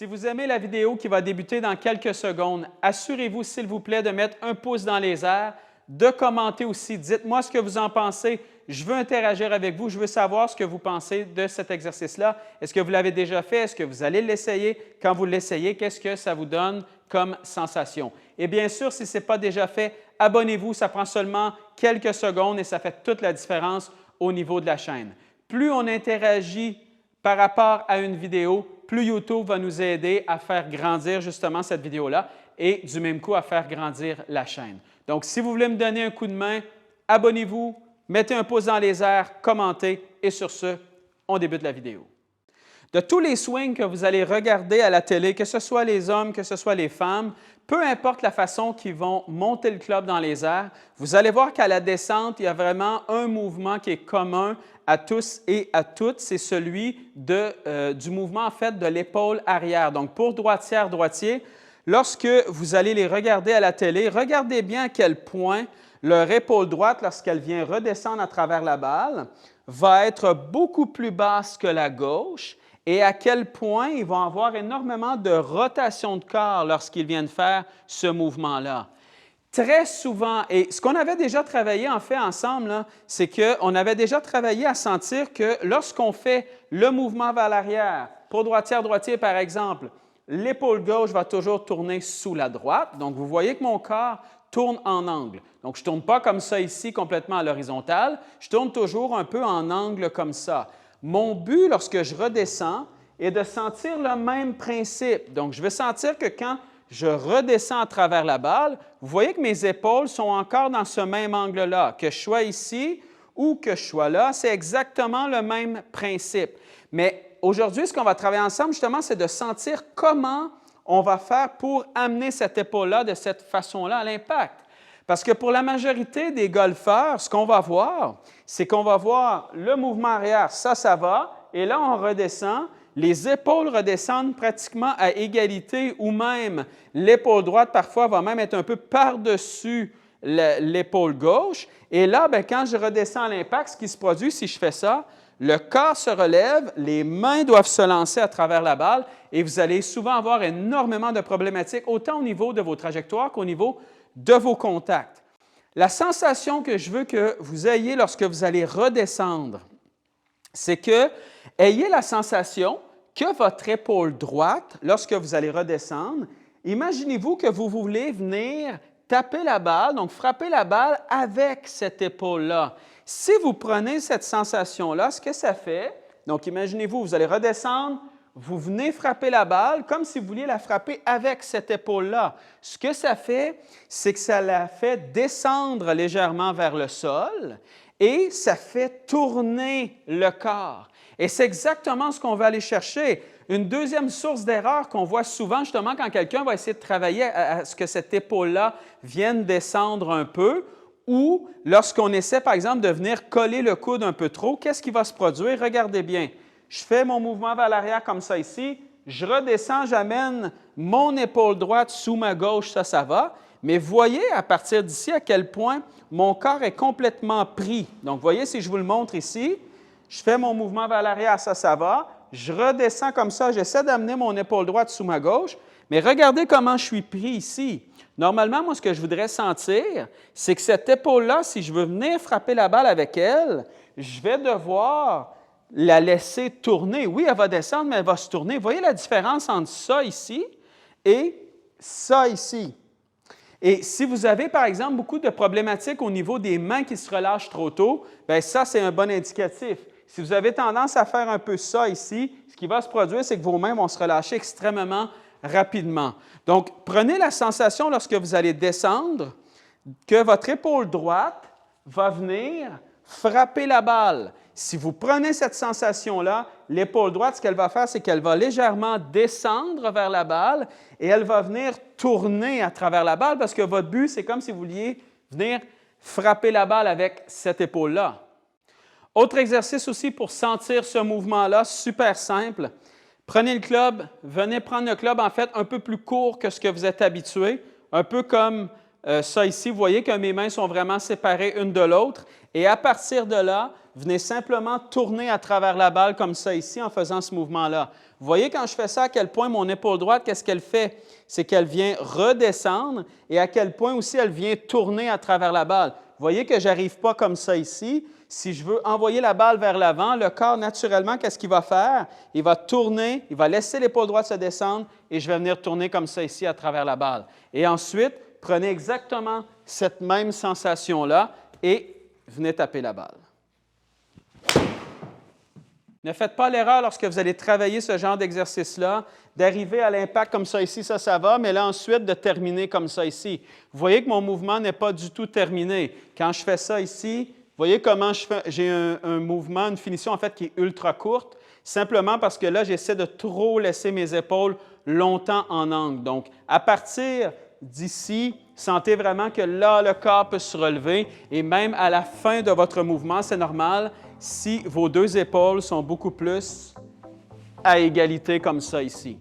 Si vous aimez la vidéo qui va débuter dans quelques secondes, assurez-vous, s'il vous plaît, de mettre un pouce dans les airs, de commenter aussi. Dites-moi ce que vous en pensez. Je veux interagir avec vous. Je veux savoir ce que vous pensez de cet exercice-là. Est-ce que vous l'avez déjà fait? Est-ce que vous allez l'essayer? Quand vous l'essayez, qu'est-ce que ça vous donne comme sensation? Et bien sûr, si ce n'est pas déjà fait, abonnez-vous. Ça prend seulement quelques secondes et ça fait toute la différence au niveau de la chaîne. Plus on interagit par rapport à une vidéo, plus YouTube va nous aider à faire grandir justement cette vidéo-là et du même coup à faire grandir la chaîne. Donc, si vous voulez me donner un coup de main, abonnez-vous, mettez un pouce dans les airs, commentez et sur ce, on débute la vidéo. De tous les swings que vous allez regarder à la télé, que ce soit les hommes, que ce soit les femmes, peu importe la façon qu'ils vont monter le club dans les airs, vous allez voir qu'à la descente, il y a vraiment un mouvement qui est commun à tous et à toutes, c'est celui du mouvement en fait de l'épaule arrière. Donc, pour droitière, droitier, lorsque vous allez les regarder à la télé, regardez bien à quel point leur épaule droite, lorsqu'elle vient redescendre à travers la balle, va être beaucoup plus basse que la gauche et à quel point ils vont avoir énormément de rotation de corps lorsqu'ils viennent faire ce mouvement-là. Très souvent, et ce qu'on avait déjà travaillé en fait ensemble, c'est qu'on avait déjà travaillé à sentir que lorsqu'on fait le mouvement vers l'arrière, pour droitière-droitier par exemple, l'épaule gauche va toujours tourner sous la droite. Donc, vous voyez que mon corps tourne en angle. Donc, je ne tourne pas comme ça ici, complètement à l'horizontale. Je tourne toujours un peu en angle comme ça. Mon but, lorsque je redescends, est de sentir le même principe. Donc, je vais sentir que quand je redescends à travers la balle, vous voyez que mes épaules sont encore dans ce même angle-là. Que je sois ici ou que je sois là, c'est exactement le même principe. Mais aujourd'hui, ce qu'on va travailler ensemble, justement, c'est de sentir comment on va faire pour amener cette épaule-là de cette façon-là à l'impact. Parce que pour la majorité des golfeurs, ce qu'on va voir, c'est qu'on va voir le mouvement arrière, ça va, et là, on redescend. Les épaules redescendent pratiquement à égalité ou même l'épaule droite, parfois, va même être un peu par-dessus l'épaule gauche. Et là, bien, quand je redescends à l'impact, ce qui se produit si je fais ça, le corps se relève, les mains doivent se lancer à travers la balle et vous allez souvent avoir énormément de problématiques, autant au niveau de vos trajectoires qu'au niveau de vos contacts. La sensation que je veux que vous ayez lorsque vous allez redescendre, c'est que ayez la sensation que votre épaule droite, lorsque vous allez redescendre, imaginez-vous que vous voulez venir taper la balle, donc frapper la balle avec cette épaule-là. Si vous prenez cette sensation-là, ce que ça fait, donc imaginez-vous, vous allez redescendre, vous venez frapper la balle comme si vous vouliez la frapper avec cette épaule-là. Ce que ça fait, c'est que ça la fait descendre légèrement vers le sol et ça fait tourner le corps. Et c'est exactement ce qu'on va aller chercher. Une deuxième source d'erreur qu'on voit souvent, justement, quand quelqu'un va essayer de travailler à ce que cette épaule-là vienne descendre un peu, ou lorsqu'on essaie, par exemple, de venir coller le coude un peu trop, qu'est-ce qui va se produire? Regardez bien. Je fais mon mouvement vers l'arrière comme ça ici. Je redescends, j'amène mon épaule droite sous ma gauche, ça va. Mais voyez à partir d'ici à quel point mon corps est complètement pris. Donc, voyez, si je vous le montre ici, je fais mon mouvement vers l'arrière, ça va. Je redescends comme ça, j'essaie d'amener mon épaule droite sous ma gauche. Mais regardez comment je suis pris ici. Normalement, moi, ce que je voudrais sentir, c'est que cette épaule-là, si je veux venir frapper la balle avec elle, je vais devoir la laisser tourner. Oui, elle va descendre, mais elle va se tourner. Vous voyez la différence entre ça ici et ça ici? Et si vous avez, par exemple, beaucoup de problématiques au niveau des mains qui se relâchent trop tôt, bien ça, c'est un bon indicatif. Si vous avez tendance à faire un peu ça ici, ce qui va se produire, c'est que vos mains vont se relâcher extrêmement rapidement. Donc, prenez la sensation lorsque vous allez descendre que votre épaule droite va venir frapper la balle. Si vous prenez cette sensation-là, l'épaule droite, ce qu'elle va faire, c'est qu'elle va légèrement descendre vers la balle et elle va venir tourner à travers la balle parce que votre but, c'est comme si vous vouliez venir frapper la balle avec cette épaule-là. Autre exercice aussi pour sentir ce mouvement-là, super simple. Prenez le club, venez prendre le club en fait un peu plus court que ce que vous êtes habitué, un peu comme ça ici. Vous voyez que mes mains sont vraiment séparées une de l'autre. Et à partir de là, venez simplement tourner à travers la balle comme ça ici en faisant ce mouvement-là. Vous voyez quand je fais ça, à quel point mon épaule droite, qu'est-ce qu'elle fait? C'est qu'elle vient redescendre et à quel point aussi elle vient tourner à travers la balle. Vous voyez que je n'arrive pas comme ça ici. Si je veux envoyer la balle vers l'avant, le corps, naturellement, qu'est-ce qu'il va faire? Il va tourner, il va laisser l'épaule droite se descendre et je vais venir tourner comme ça ici à travers la balle. Et ensuite, prenez exactement cette même sensation-là et venez taper la balle. Ne faites pas l'erreur lorsque vous allez travailler ce genre d'exercice-là, d'arriver à l'impact comme ça ici, ça va, mais là ensuite de terminer comme ça ici. Vous voyez que mon mouvement n'est pas du tout terminé. Quand je fais ça ici, vous voyez comment j'ai un mouvement, une finition en fait qui est ultra courte, simplement parce que là, j'essaie de trop laisser mes épaules longtemps en angle. Donc, à partir d'ici, sentez vraiment que là, le corps peut se relever et même à la fin de votre mouvement, c'est normal, si vos deux épaules sont beaucoup plus à égalité comme ça ici.